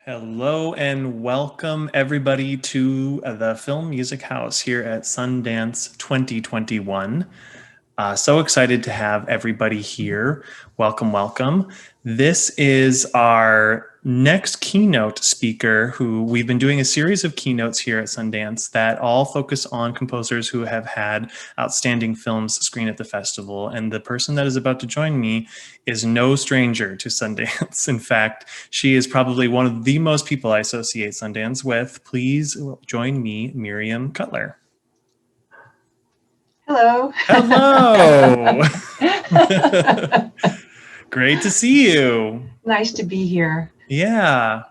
Hello and welcome everybody to the Film Music House here at Sundance 2021. So excited to have everybody here. Welcome, welcome. This is our next keynote speaker who we've been doing a series of keynotes here at Sundance that all focus on composers who have had outstanding films screen at the festival. And the person that is about to join me is no stranger to Sundance. In fact, she is probably one of the most people I associate Sundance with. Please join me, Miriam Cutler. Hello. Hello. Great to see you. Nice to be here. Yeah.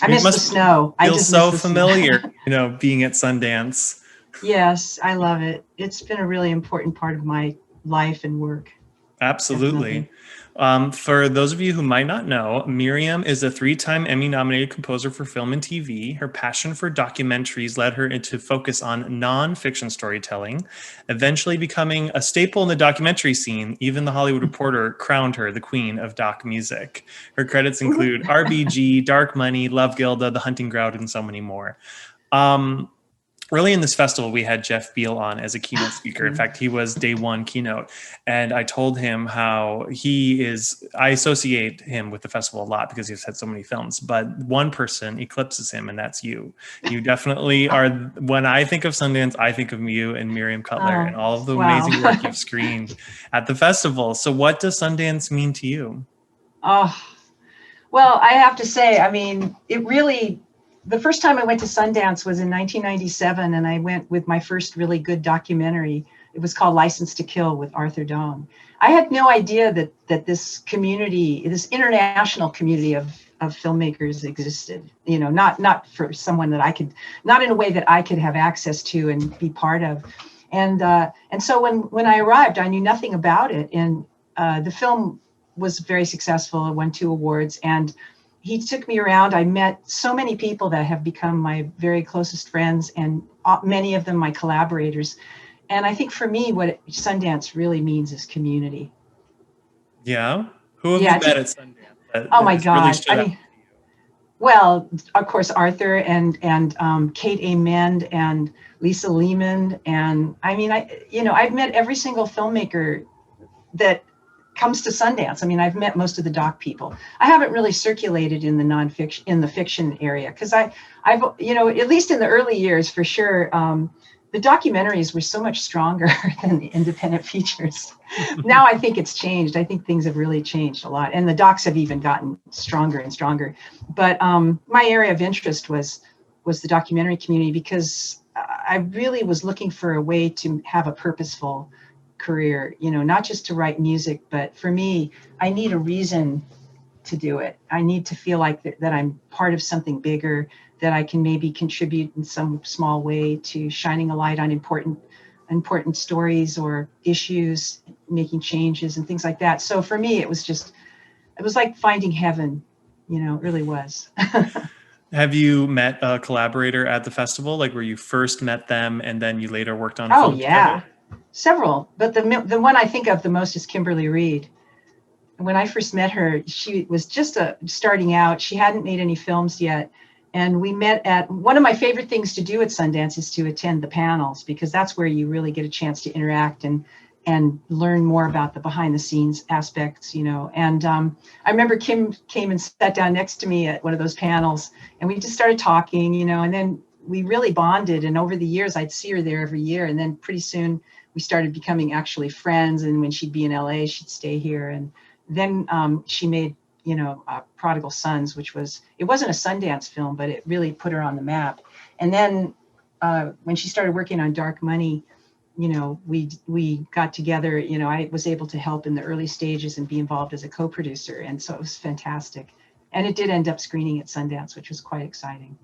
I miss the snow. I Feels just so miss the familiar, snow. being at Sundance. Yes, I love it. It's been a really important part of my life and work. Absolutely. For those of you who might not know, Miriam is a 3-time Emmy-nominated composer for film and TV. Her passion for documentaries led her into focus on nonfiction storytelling, eventually becoming a staple in the documentary scene. Even The Hollywood Reporter crowned her the queen of doc music. Her credits include RBG, Dark Money, Love Gilda, The Hunting Ground, and so many more. Early in this festival, we had Jeff Beal on as a keynote speaker. In fact, he was day one keynote. And I told him how I associate him with the festival a lot because he's had so many films, but one person eclipses him, and that's you. You definitely are. When I think of Sundance, I think of you and Miriam Cutler and all of the amazing work you've screened at the festival. So what does Sundance mean to you? Oh, well, I have to say, the first time I went to Sundance was in 1997, and I went with my first really good documentary. It was called License to Kill with Arthur Doan. I had no idea that this community, this international community of filmmakers existed, not for someone that not in a way that I could have access to and be part of. And so when I arrived, I knew nothing about it. And the film was very successful. It won 2 awards, and he took me around. I met so many people that have become my very closest friends, and many of them my collaborators. And I think for me, what Sundance really means is community. Yeah. Who have you met at Sundance? Oh my God. Well, of course, Arthur and Kate Amend and Lisa Lehman. And I've met every single filmmaker that comes to Sundance. I've met most of the doc people. I haven't really circulated in the fiction area because I've at least in the early years for sure, the documentaries were so much stronger than the independent features. Now I think it's changed. I think things have really changed a lot, and the docs have even gotten stronger and stronger. But my area of interest was the documentary community because I really was looking for a way to have a purposeful career, not just to write music, but for me, I need a reason to do it. I need to feel like that I'm part of something bigger, that I can maybe contribute in some small way to shining a light on important stories or issues, making changes and things like that. So for me, it was like finding heaven, it really was. Have you met a collaborator at the festival, like where you first met them and then you later worked on film together? Several, but the one I think of the most is Kimberly Reed. When I first met her, she was just starting out. She hadn't made any films yet. And we met at one of my favorite things to do at Sundance is to attend the panels, because that's where you really get a chance to interact and learn more about the behind the scenes aspects, And I remember Kim came and sat down next to me at one of those panels, and we just started talking, and then we really bonded. And over the years, I'd see her there every year. And then pretty soon we started becoming actually friends. And when she'd be in LA, she'd stay here. And then she made, Prodigal Sons, it wasn't a Sundance film, but it really put her on the map. And then when she started working on Dark Money, we got together, I was able to help in the early stages and be involved as a co-producer. And so it was fantastic. And it did end up screening at Sundance, which was quite exciting.